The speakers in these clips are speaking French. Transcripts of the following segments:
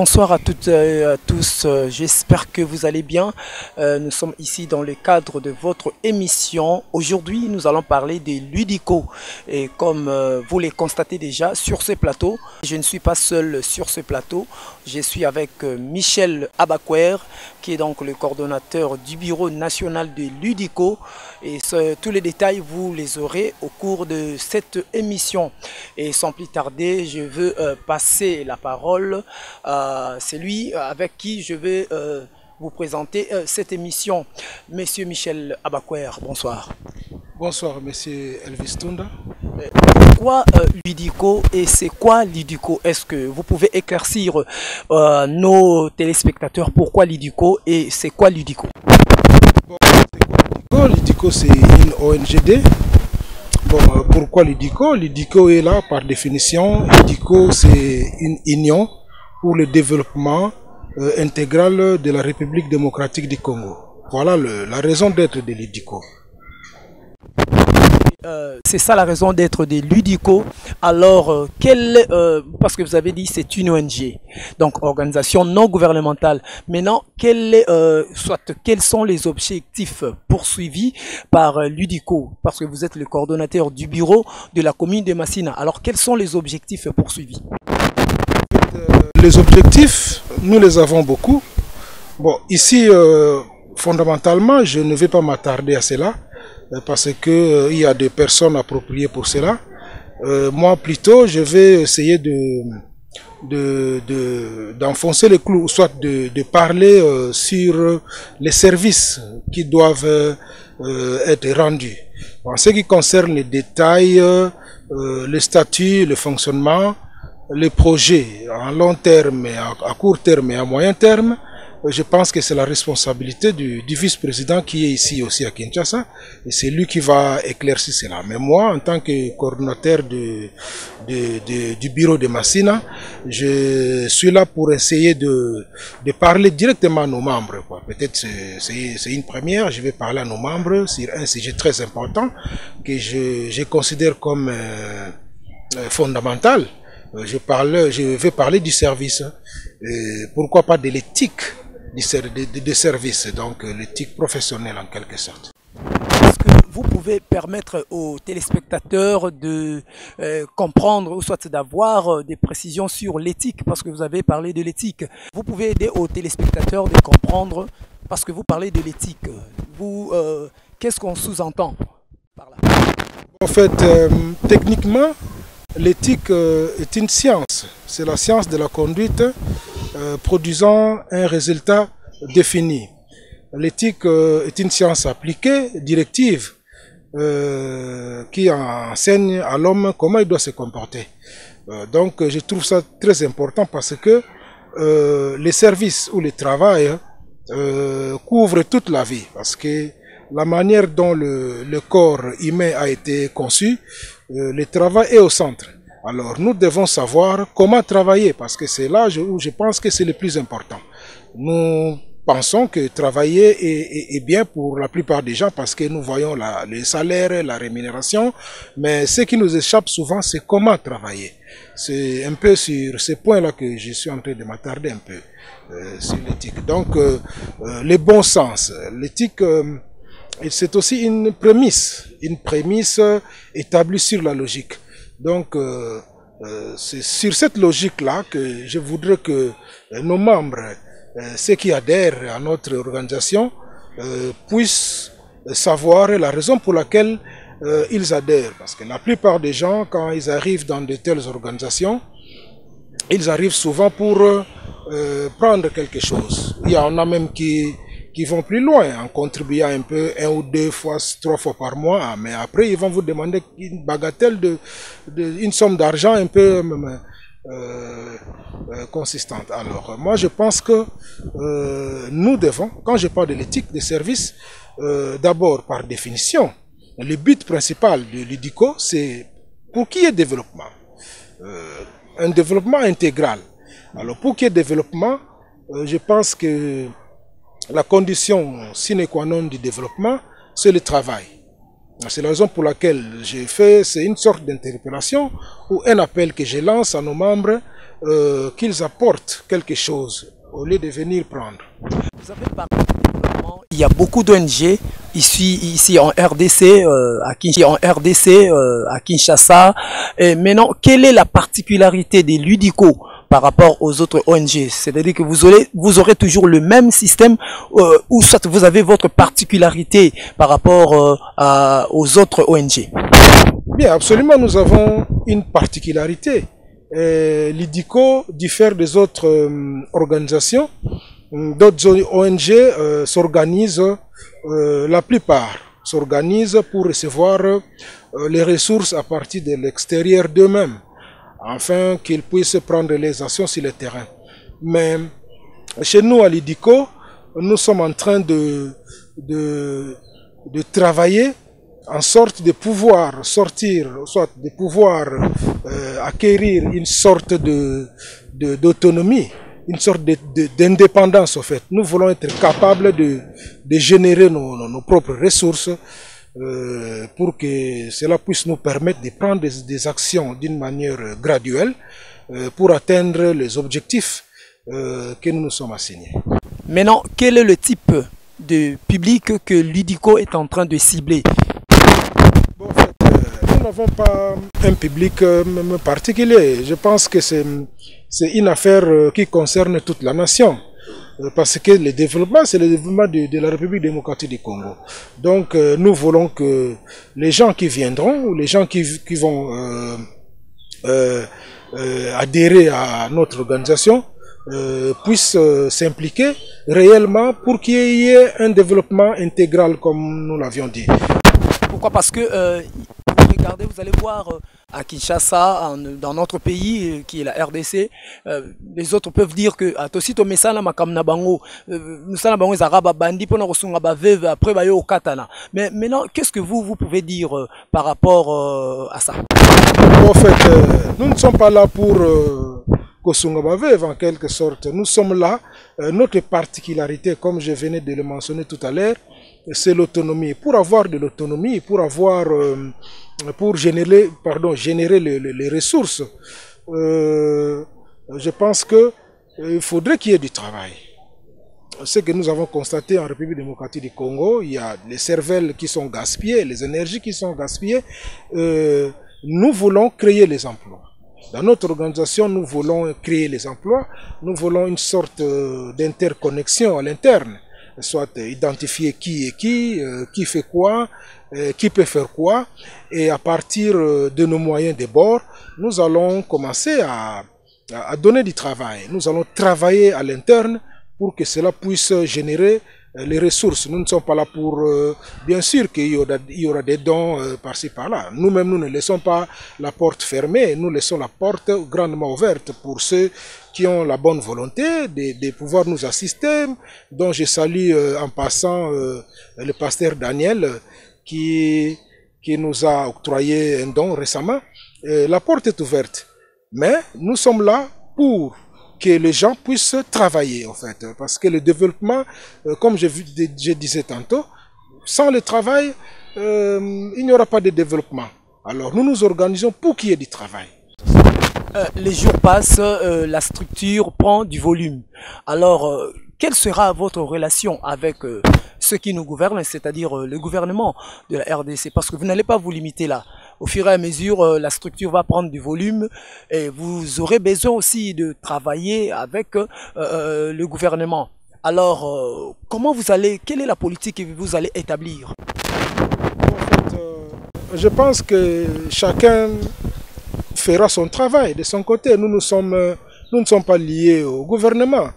Bonsoir à toutes et à tous, j'espère que vous allez bien. Nous sommes ici dans le cadre de votre émission. Aujourd'hui, nous allons parler des ludicaux. Et comme vous les constatez déjà sur ce plateau, je ne suis pas seul sur ce plateau. Je suis avec Michel Abakwer, qui est donc le coordonnateur du Bureau national des ludicaux. Et tous les détails, vous les aurez au cours de cette émission. Et sans plus tarder, je veux passer la parole à celui avec qui je vais vous présenter cette émission. Monsieur Michel Abakwer, bonsoir. Bonsoir, monsieur Elvis Tunda. Pourquoi ludico et c'est quoi ludico? Est-ce que vous pouvez éclaircir nos téléspectateurs pourquoi ludico et c'est quoi ludico? Bon, Ludico, c'est une ONGD. Bon, pourquoi Ludico? Ludico est là par définition. Ludico, c'est une union pour le développement intégral de la République démocratique du Congo. Voilà la raison d'être de Ludico. C'est ça la raison d'être des ludicaux. Alors, parce que vous avez dit c'est une ONG, donc organisation non gouvernementale. Maintenant, quels sont les objectifs poursuivis par Ludico? Parce que vous êtes le coordonnateur du bureau de la commune de Massina. Alors, quels sont les objectifs poursuivis? Les objectifs, nous les avons beaucoup. Bon, ici, fondamentalement, je ne vais pas m'attarder à cela, parce qu'il y a des personnes appropriées pour cela. Moi, plutôt, je vais essayer d'enfoncer le clou, soit de parler sur les services qui doivent être rendus. En ce qui concerne les détails, les statuts, le fonctionnement, les projets à long terme, à court terme et à moyen terme, je pense que c'est la responsabilité du vice-président qui est ici aussi à Kinshasa et c'est lui qui va éclaircir cela. Mais moi, en tant que coordinateur du bureau de Massina, je suis là pour essayer de parler directement à nos membres. Peut-être c'est une première, je vais parler à nos membres sur un sujet très important que je considère comme fondamental. Je vais parler du service. Pourquoi pas de l'éthique de service, donc l'éthique professionnelle en quelque sorte. Est-ce que vous pouvez permettre aux téléspectateurs de comprendre ou soit d'avoir des précisions sur l'éthique, parce que vous avez parlé de l'éthique. Vous pouvez aider aux téléspectateurs de comprendre, parce que vous parlez de l'éthique. Qu'est-ce qu'on sous-entend par là? En fait, techniquement, l'éthique est une science. C'est la science de la conduite produisant un résultat défini. L'éthique est une science appliquée, directive, qui enseigne à l'homme comment il doit se comporter. Donc je trouve ça très important parce que les services ou le travail couvrent toute la vie. Parce que la manière dont le corps humain a été conçu, le travail est au centre. Alors nous devons savoir comment travailler parce que c'est là où je pense que c'est le plus important. Nous pensons que travailler est bien pour la plupart des gens parce que nous voyons les salaires, la rémunération, mais ce qui nous échappe souvent c'est comment travailler. C'est un peu sur ces points-là que je suis en train de m'attarder un peu sur l'éthique. Donc le bon sens, l'éthique c'est aussi une prémisse établie sur la logique. Donc, c'est sur cette logique-là que je voudrais que nos membres, ceux qui adhèrent à notre organisation, puissent savoir la raison pour laquelle ils adhèrent. Parce que la plupart des gens, quand ils arrivent dans de telles organisations, ils arrivent souvent pour prendre quelque chose. Il y en a même qui vont plus loin en contribuant un peu, 1 ou 2 fois, 3 fois par mois, mais après ils vont vous demander une bagatelle une somme d'argent un peu consistante. Alors moi je pense que nous devons, quand je parle de l'éthique des services, d'abord par définition, le but principal de l'UDICO c'est pour qu'il y ait développement, un développement intégral. Alors pour qu'il y ait développement, je pense que la condition sine qua non du développement, c'est le travail. C'est la raison pour laquelle j'ai fait, c'est une sorte d'interpellation ou un appel que je lance à nos membres qu'ils apportent quelque chose au lieu de venir prendre. Vous avez parlé de développement. Il y a beaucoup d'ONG ici en RDC, à Kinshasa. Et maintenant, quelle est la particularité des Ludico par rapport aux autres ONG? C'est-à-dire que vous aurez toujours le même système ou soit vous avez votre particularité par rapport aux autres ONG? Bien, absolument, nous avons une particularité. L'IDICO diffère des autres organisations. D'autres ONG s'organisent, la plupart s'organisent pour recevoir les ressources à partir de l'extérieur d'eux-mêmes, afin qu'ils puissent prendre les actions sur le terrain. Mais chez nous à l'IDICO, nous sommes en train de travailler en sorte de pouvoir sortir, soit de pouvoir acquérir une sorte d'autonomie, une sorte d'indépendance en fait. Nous voulons être capables de générer nos propres ressources pour que cela puisse nous permettre de prendre des actions d'une manière graduelle pour atteindre les objectifs que nous nous sommes assignés. Maintenant, quel est le type de public que l'UDICO est en train de cibler? Bon, en fait, nous n'avons pas un public particulier. Je pense que c'est une affaire qui concerne toute la nation. Parce que le développement, c'est le développement de la République démocratique du Congo. Donc, nous voulons que les gens qui viendront, ou les gens qui vont adhérer à notre organisation, puissent s'impliquer réellement pour qu'il y ait un développement intégral, comme nous l'avions dit. Pourquoi? Parce que vous regardez, vous allez voir à Kinshasa, dans notre pays qui est la RDC, les autres peuvent dire que atosito mesala makamna bango, mesala bango zaraba bandi pona kosunga ba veuve après ba yo katana. Mais maintenant, qu'est-ce que vous pouvez dire par rapport à ça? En fait, nous ne sommes pas là pour kosunga ba veuve en quelque sorte. Nous sommes là, notre particularité, comme je venais de le mentionner tout à l'heure, c'est l'autonomie. Pour avoir de l'autonomie, pour générer les ressources, je pense qu'il faudrait qu'il y ait du travail. Ce que nous avons constaté en République démocratique du Congo, il y a les cervelles qui sont gaspillées, les énergies qui sont gaspillées. Nous voulons créer les emplois. Dans notre organisation, nous voulons créer les emplois. Nous voulons une sorte d'interconnexion à l'interne, soit identifier qui est qui fait quoi, qui peut faire quoi. Et à partir de nos moyens de bord, nous allons commencer à donner du travail. Nous allons travailler à l'interne pour que cela puisse générer les ressources. Nous ne sommes pas là pour... bien sûr qu'il y aura des dons par-ci par-là. Nous-mêmes, nous ne laissons pas la porte fermée. Nous laissons la porte grandement ouverte pour ceux qui ont la bonne volonté de pouvoir nous assister, dont je salue en passant le pasteur Daniel qui nous a octroyé un don récemment. La porte est ouverte. Mais nous sommes là pour que les gens puissent travailler en fait. Parce que le développement, comme je disais tantôt, sans le travail, il n'y aura pas de développement. Alors nous nous organisons pour qu'il y ait du travail. Les jours passent, la structure prend du volume. Alors, quelle sera votre relation avec ceux qui nous gouvernent, c'est-à-dire le gouvernement de la RDC? Parce que vous n'allez pas vous limiter là. Au fur et à mesure, la structure va prendre du volume et vous aurez besoin aussi de travailler avec le gouvernement. Alors, quelle est la politique que vous allez établir? En fait, je pense que chacun fera son travail de son côté. Nous ne sommes pas liés au gouvernement.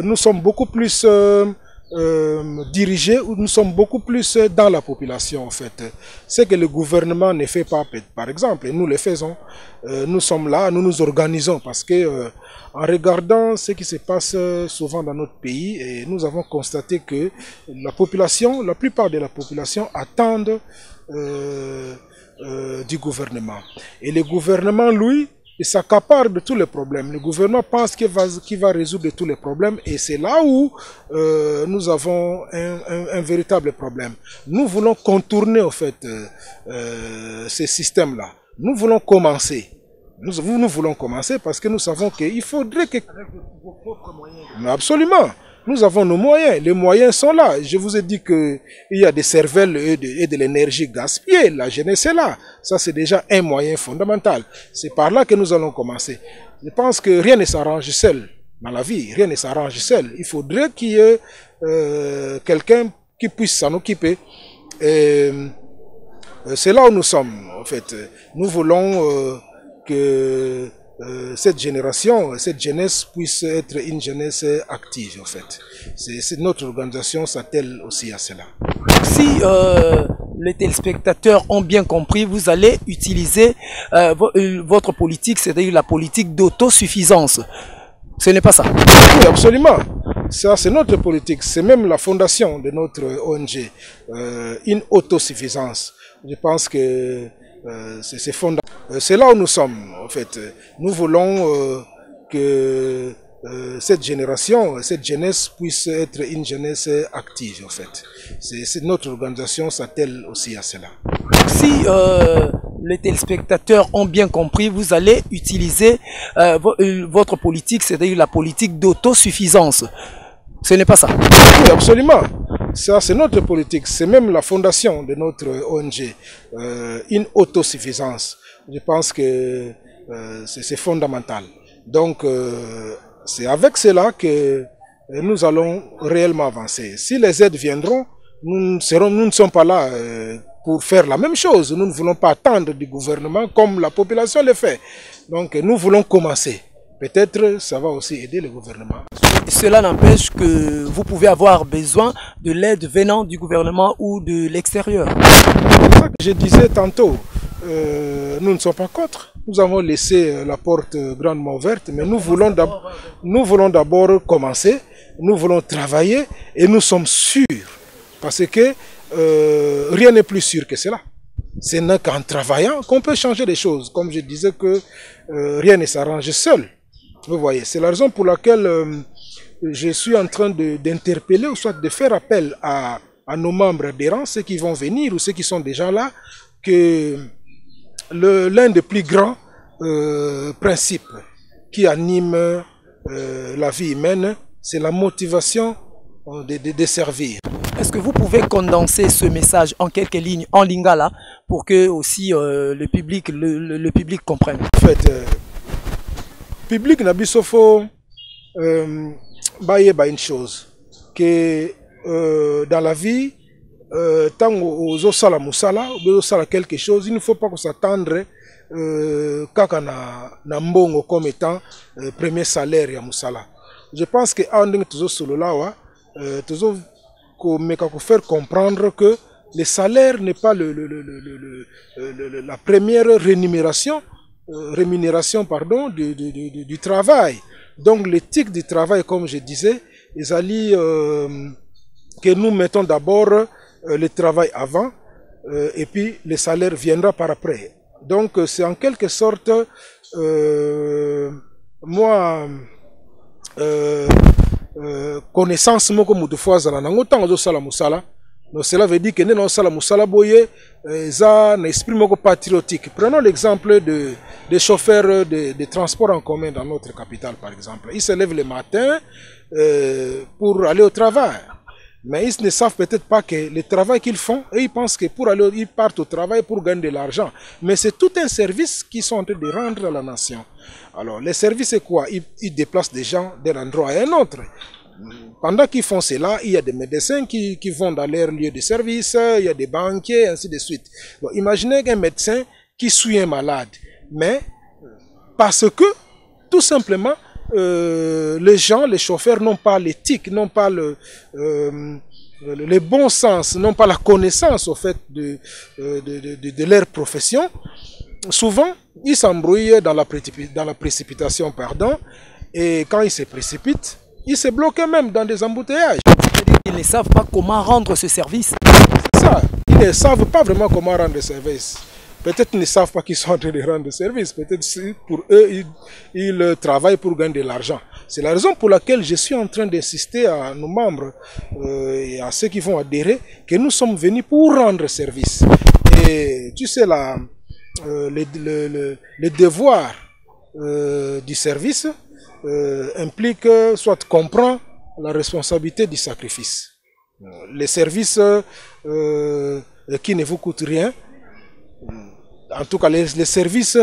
Nous sommes beaucoup plus dirigés, ou nous sommes beaucoup plus dans la population en fait. Ce que le gouvernement ne fait pas, par exemple, nous le faisons. Nous sommes là, nous nous organisons parce que en regardant ce qui se passe souvent dans notre pays, et nous avons constaté que la plupart de la population attendent du gouvernement. Et le gouvernement, lui, il s'accapare de tous les problèmes. Le gouvernement pense qu'il va résoudre tous les problèmes et c'est là où nous avons un véritable problème. Nous voulons contourner en fait ces systèmes-là. Nous voulons commencer. Nous voulons commencer parce que nous savons qu'il faudrait que... Avec vos propres moyens. Absolument. Nous avons nos moyens. Les moyens sont là. Je vous ai dit qu'il y a des cervelles et de l'énergie gaspillée. La jeunesse est là. Ça, c'est déjà un moyen fondamental. C'est par là que nous allons commencer. Je pense que rien ne s'arrange seul dans la vie. Rien ne s'arrange seul. Il faudrait qu'il y ait quelqu'un qui puisse s'en occuper. C'est là où nous sommes, en fait. Nous voulons que cette génération, cette jeunesse puisse être une jeunesse active, en fait. Notre organisation s'attelle aussi à cela. Si les téléspectateurs ont bien compris, vous allez utiliser votre politique, c'est-à-dire la politique d'autosuffisance. Ce n'est pas ça? Oui, absolument. Ça, c'est notre politique. C'est même la fondation de notre ONG. Une autosuffisance. Je pense que c'est fondamental. C'est là où nous sommes, en fait. Nous voulons que cette génération, cette jeunesse puisse être une jeunesse active, en fait. Notre organisation s'attelle aussi à cela. Si les téléspectateurs ont bien compris, vous allez utiliser votre politique, c'est-à-dire la politique d'autosuffisance. Ce n'est pas ça? Oui, absolument. Ça, c'est notre politique. C'est même la fondation de notre ONG. Une autosuffisance. Je pense que c'est fondamental. Donc, c'est avec cela que nous allons réellement avancer. Si les aides viendront, nous ne sommes pas là pour faire la même chose. Nous ne voulons pas attendre du gouvernement comme la population le fait. Donc, nous voulons commencer. Peut-être ça va aussi aider le gouvernement. Cela n'empêche que vous pouvez avoir besoin de l'aide venant du gouvernement ou de l'extérieur. C'est ça que je disais tantôt. Nous ne sommes pas contre. Nous avons laissé la porte grandement ouverte, mais nous voulons d'abord commencer. Nous voulons travailler et nous sommes sûrs. Parce que rien n'est plus sûr que cela. Ce n'est qu'en travaillant qu'on peut changer les choses. Comme je disais que rien ne s'arrange seul. Vous voyez, c'est la raison pour laquelle je suis en train d'interpeller ou soit de faire appel à nos membres adhérents, ceux qui vont venir ou ceux qui sont déjà là, que l'un des plus grands principes qui anime la vie humaine, c'est la motivation de servir. Est-ce que vous pouvez condenser ce message en quelques lignes en lingala pour que aussi le public comprenne? En fait, public na bisofo baye ba une chose que dans la vie tant aux osala musala ou osala quelque chose, il ne faut pas s'attendre kaka na mbongo comme étant premier salaire ya musala. Je pense que andeng tuzo solo lawa tuzo ko meka ko faire comprendre que le salaire n'est pas la première rémunération pardon, du travail. Donc l'éthique du travail, comme je disais, ils allaient que nous mettons d'abord le travail avant et puis le salaire viendra par après. Donc c'est en quelque sorte moi connaissance moko mutu foazala nango tango zo sala musala. Donc cela veut dire que nous sala musala boye za na esprit moko patriotique. Prenons l'exemple des chauffeurs de transport en commun dans notre capitale par exemple. Ils se lèvent le matin pour aller au travail. Mais ils ne savent peut-être pas que le travail qu'ils font, et ils pensent que ils partent au travail pour gagner de l'argent. Mais c'est tout un service qu'ils sont en train de rendre à la nation. Alors, le service c'est quoi? Ils déplacent des gens d'un endroit à un autre. Pendant qu'ils font cela, il y a des médecins qui vont dans leur lieu de service, il y a des banquiers, ainsi de suite. Donc, imaginez qu'un médecin qui suit un malade, mais parce que, tout simplement, les gens, les chauffeurs n'ont pas l'éthique, n'ont pas le bon sens, n'ont pas la connaissance au fait de leur profession. Souvent, ils s'embrouillent dans la précipitation, pardon, et quand ils se précipitent, ils se bloquent même dans des embouteillages. Ils ne savent pas comment rendre ce service. C'est ça, ils ne savent pas vraiment comment rendre le service. Peut-être qu'ils ne savent pas qu'ils sont en train de rendre service. Peut-être pour eux, ils travaillent pour gagner de l'argent. C'est la raison pour laquelle je suis en train d'insister à nos membres et à ceux qui vont adhérer que nous sommes venus pour rendre service. Et tu sais, le devoir du service implique, soit comprend la responsabilité du sacrifice. Les services qui ne vous coûtent rien, en tout cas les services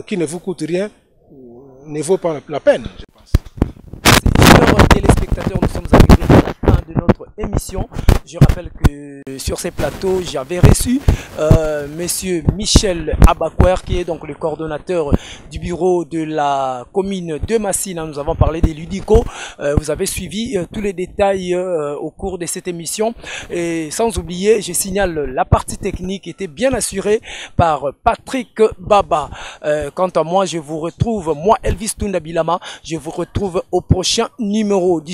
qui ne vous coûtent rien, ne vaut pas la peine, je pense. Chers téléspectateurs, nous sommes arrivés à la fin de notre émission. Je rappelle que sur ces plateaux, j'avais reçu monsieur Michel Abakouer, qui est donc le coordonnateur du bureau de la commune de Massina. Nous avons parlé des Ludico. Vous avez suivi tous les détails au cours de cette émission. Et sans oublier, je signale, la partie technique était bien assurée par Patrick Baba. Quant à moi, je vous retrouve, moi Elvis Tundabilama, je vous retrouve au prochain numéro du